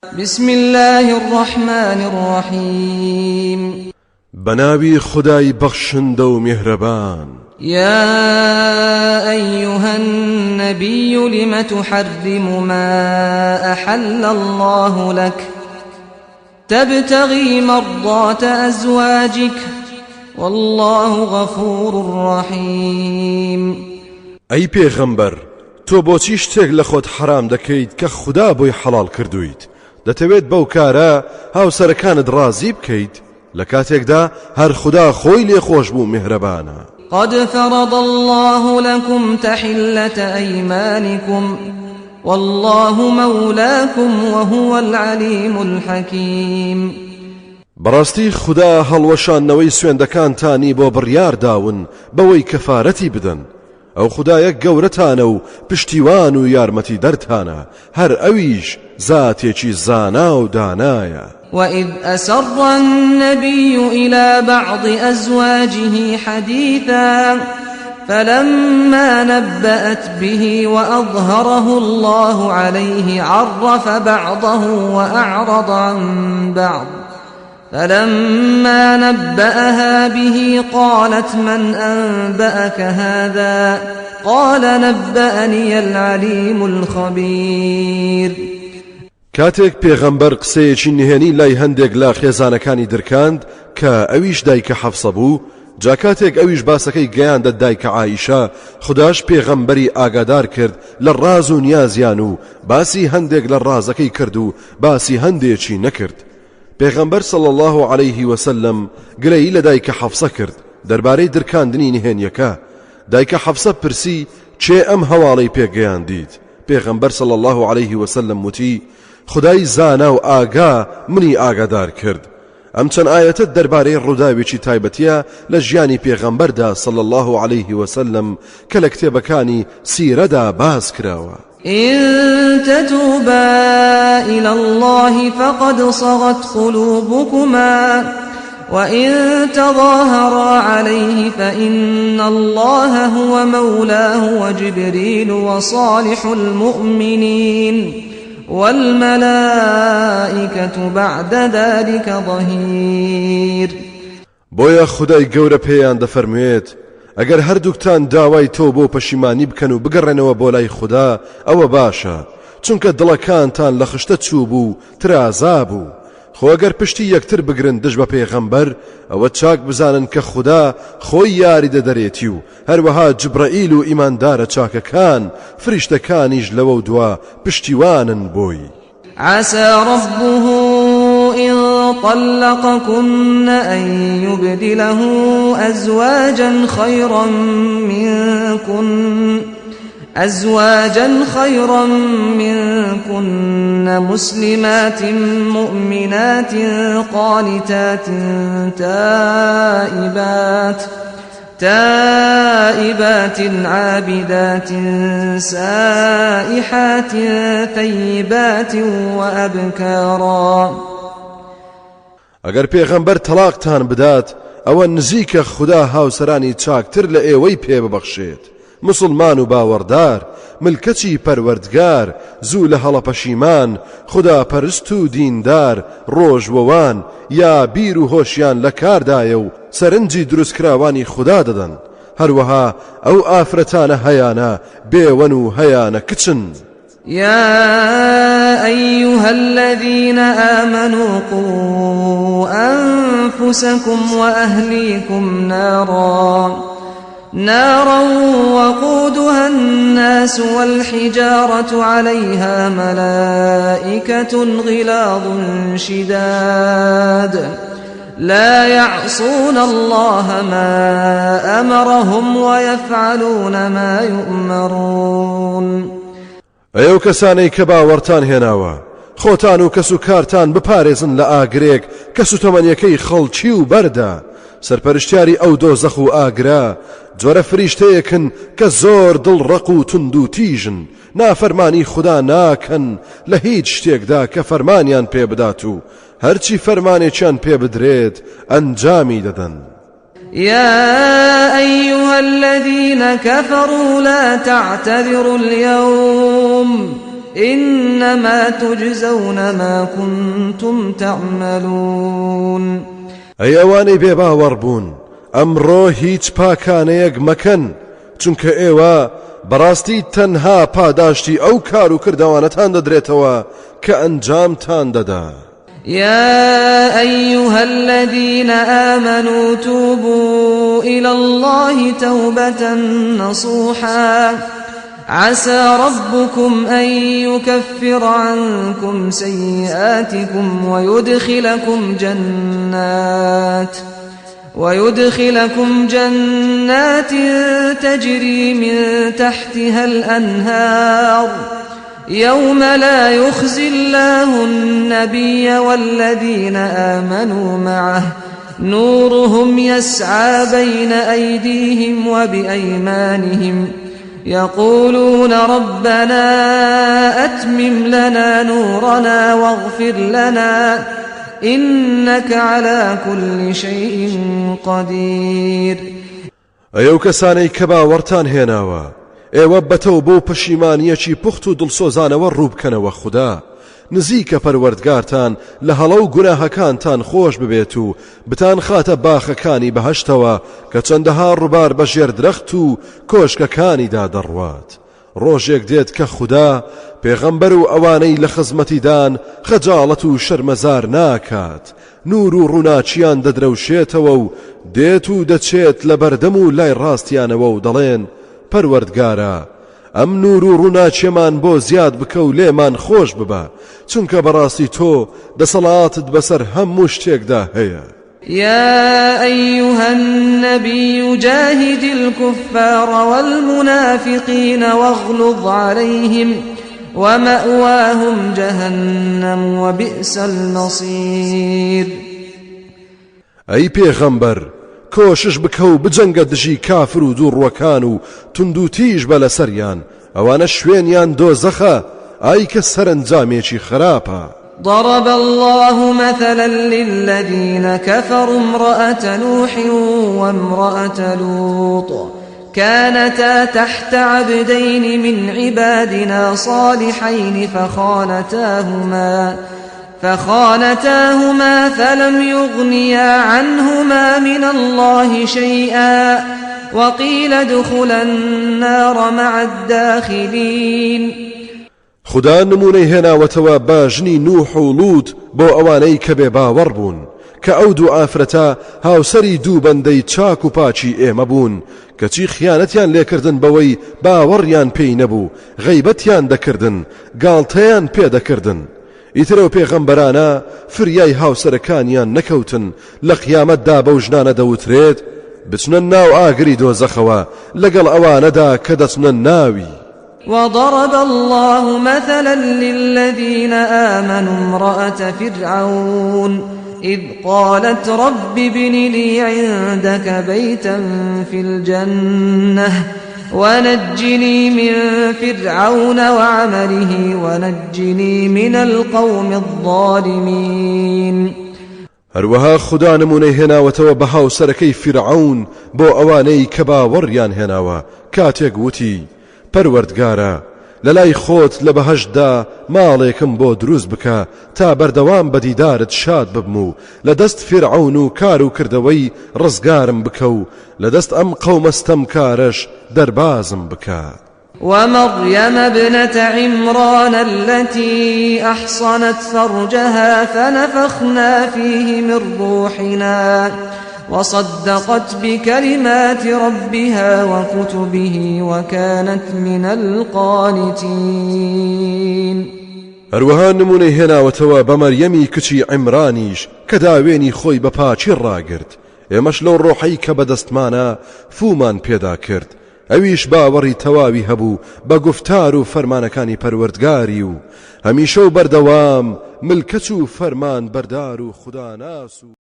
بسم الله الرحمن الرحيم بناوي خداي بخشند ومهربان يا أيها النبي لم تحرم ما أحل الله لك تبتغي مرضات أزواجك والله غفور رحيم أي پیغمبر تو بۆچی شتێک لە خۆت حرام دەکەیت کە خدا بۆی حەڵال کردویت دەتەوێت بەو کارە هاوسەرەکانت ڕازی بکەیت لە کاتێکدا هەر خدا خۆی لێ خۆش بوو میهرەبانە. قد فرض الله لكم تحلة أيمانكم والله مولاكم وهو العليم الحكيم. بەڕاستی خدا هەڵوەشانەوەی سوێندەکانتانی بۆ بڕیار داون بەوەی کەفارەتی بدەن ئەو خدایە گەورەتانە و پشتیوان و یارمەتی دەرتانە هەر ئەویش زاتێکی زانا و دانایە. وإذ أسر النبي إلى بعض أزواجه حديثا فلما نبأت به وأظهره الله عليه عرف بعضه وأعرض عن بعض فلما نبأها به قالت من أنبأك هذا قال نبأني العليم الخبير. کاتێک پێغەمبەر قسەیەکی نهێنی لای هەندێک لە خێزانەکانی دەرکاند کە ئەویش دایکە حەفسە بوو جا کاتێک ئەویش باسەکەی گەیاندە دایکە عایشە خداش پێغەمبەری ئاگادار کرد لە ڕاز و نیازیان و باسی هەندێک لە ڕازەکەی کرد و باسی هەندێکی نەکرد. پێغەمبەر صلی الله عليه وسلم گلەیی لە دایکە حەفسە کرد دەربارەی درکاندنی نهێنیەکە. دایکە حەفسە پرسی چێ ئەم هەواڵەی پێگەیاندیت؟ پێغەمبەر صلی الله عليه وسلم وتی خدای زانا و ئاگا منی ئاگادار کرد. ئەم چەند ئاەتە دەربارەی ڕووداوێکی تایبەتیە لە ژیانی پێغەمبەردا صلی الله عليه وسلم کە لە کتێبەکانی سیرەدا باز کراوە. إن تتوبا إلى الله فقد صغت قلوبكما وإن تظاهرا عليه فإن الله هو مولاه وجبريل وصالح المؤمنين والملائكة بعد ذلك ظهير. بۆیە خدای گەورە پێیان دەفەرموێت ئەگەر هەردووکتان داوای تۆ بۆ پەشیمانی بکەن و بگەڕێنەوە بۆ لای خدا ئەوە باشە چونکە دڵەکانتان لە خشتە چوو بوو ترازا بوو. خۆ ئەگەر پشتی یەکتر بگرن دژ بە پێغەمبەر ئەوە چاک بزانن کە خدا خۆی یاری دەدەرێتی و هەروەها جبرائیل و ئیماندارە چاکەکان فریشتەکانیش لەوە و دوا پشتیوانن بۆی. عسى ربه إن طلقكن أن يبدله أزواجا خيرا منكن مسلمات مؤمنات قانتات تائبات عابدات سائحات ثيبات وأبكارا. ئەگەر پێغەمبەر تەلاقتان بدات ئەوە نزیکە خدا هاوسەرانی چاکتر لە ئێوەی پێ ببەخشێت مسلمان و باوەڕدار ملکەتی پەروەردگار زوو لە هەڵە پەشیمان خدا پەرست و دیندار ڕۆژوەوان یا بیر و هۆشیان لە کاردایە و سەرنجی دروستکراوانی خدا دەدەن هەروەها ئەو ئافرەتانە هەیانە بێوەن و هەیانە کچن. يا أيها الذين آمنوا قوا أنفسكم وأهليكم نارا وقودها الناس والحجارة عليها ملائكة غلاظ شداد لا يعصون الله ما أمرهم ويفعلون ما يؤمرون. ئەو کەسانەی کە باوەڕتان هێناوە خۆتان و کەس و کارتان بپارێزن لە ئاگرێک کەس و تەمەنیەکەی خەڵکی و بەردا سەرپەرشتیاری ئەو دۆزەخ و ئاگرا جۆرە فریشتەیەکن کە زۆر دڵڕەق و تند و تیژن نافەرمانی خدا ناکەن لە هیچ شتێکدا کە فەرمانیان پێ بدات و هەرچی فەرمانێکیان پێ بدرێت ئەنجامی دەدەن. يا أيها الذين كفروا لا تعتذروا اليوم إنما تجزون ما كنتم تعملون. ئەی ئەوانەی بێباوەڕ بوون ئەمڕۆ هیچ پاکانەیەک مەکەن چونکە ئێوە بەڕاستی تەنها پاداشتی ئەو کار و کردەوانەتان دەدرێتەوە کە ئەنجامتان دەدا. يا أيها الذين آمنوا توبوا إلى الله توبة نصوحا عسى ربكم أن يكفر عنكم سيئاتكم ويدخلكم جنات تجري من تحتها الأنهار يوم لا يخزي الله النبي والذين آمنوا معه نورهم يسعى بين أيديهم وبأيمانهم يقولون ربنا أتمم لنا نورنا واغفر لنا إنك على كل شيء قدير. ئەو کەسانەی کە باوەڕتان هێناوە ئێوە بەتەو بۆ پەشیمانیەکی پوخت و دڵسۆزانەوە ڕووبکەنەوە خوددا نزیکە پەروەردگارتان لە هەڵە و گوناهەکانتان خۆش ببێت و بتان خاتە باخەکانی بەهەشتەوە کە چەندەها ڕووبار بەژێر درەخت و کۆشکەکانیدا دەڕوات. ڕۆژێک دێت کە خوددا پێغەمبەر و ئەوانەی لە خزمەتیدان خەجاڵەت و شەرمەزار ناکات، نور و ڕووناچیان دەدرەوشێتەوە و دێت و دەچێت لە بەردەم و لای ڕاستیانەوە و دەڵێن پەروەردگارە ئەم نور و ڕووناچیەمان بۆ زیاد بکە و لێمان خۆش ببە چونکە بەڕاستی تۆ دەسەڵاتت بەسەر هەموو شتێکدا هەیە. يا أيها النبي جاهد الكفار والمنافقين واغلظ عليهم ومأواهم جهنم وبئس المصير. أي پێغەمبەر کۆشش بکە و بجەنگە دژی کافر و دووڕوەکان و تند و تیژ بە لەسەریان ئەوانە شوێنیان دۆزەخە ئای کە سەرنجامێکی خراپە. ضرب الله مثلا للذين كفروا امرأة نوح وامرأة لوط كانتا تحت عبدين من عبادنا صالحين فخانتاهما فلم يغنيا عنهما من الله شيئا وقيل ادخلا النار مع الداخلين. خدا نمونەی هێناوەتەوە بە ژنی نوح و لوط بۆ ئەوانەی کە بێباوەڕ بوون کە ئەو دوو ئافرەتە هاوسەری دوو بەندەی چاک و پاچی ئێمە بوون کەچی خیانەتیان لێکردن بەوەی باوەڕیان پێی نەبوو، غەیبەتیان دەکردن، گاڵتەیان پێدەکردن. ئیترەوە پێغەمبەرانە فریای هاوسەرەکانیان نەکەوتن لە قیامەتدا بەو ژنانە دەوترێت بچنە ناو ئاگری دۆزەخەوە لەگەڵ ئەوانەدا کە دەچنە ناوی. وضرب الله مثلا للذين آمنوا امرأة فرعون إذ قالت رب ابن لي عندك بيتا في الجنة ونجني من فرعون وعمله ونجني من القوم الظالمين. هەروەها خدا نمونەی هێناوەتەوە بە هاوسەرەکەی فرعون بۆ ئەوانەی کە باوەڕیان هێناوە کاتێک وتی پەروەردگارە لەلای خۆت لە بەهەشتدا ماڵێکم بۆ دروست بکە تا بەردەوام بە دیدارت شاد ببم و لە دەست فرعون و کار و کردەوەی ڕزگارم بکە و لە دەست ئەم قەومەستەم کارش دەربازم بکە. ومريم ابنة عمران التي أحصنت فرجها فنفخنا فيه من روحنا وصدقت بكلمات ربها وكتبه وكانت من القانتين. هەروەها نمونەی هێناوەتەوە بە مەریەمی کچی عیمرانیش کە داوێنی خۆی بە پاچی ڕاگرت، ئێمەش لەو ڕۆحەی کە بەدەستمانە فومان پێدا کرد، ئەویش باوەڕی تەواوی هەبوو بە گفتار و فەرمانەکانی پەروەردگاری و هەمیشە و بەردەوام ملکەچ و فەرمان بەردار و خوداناس و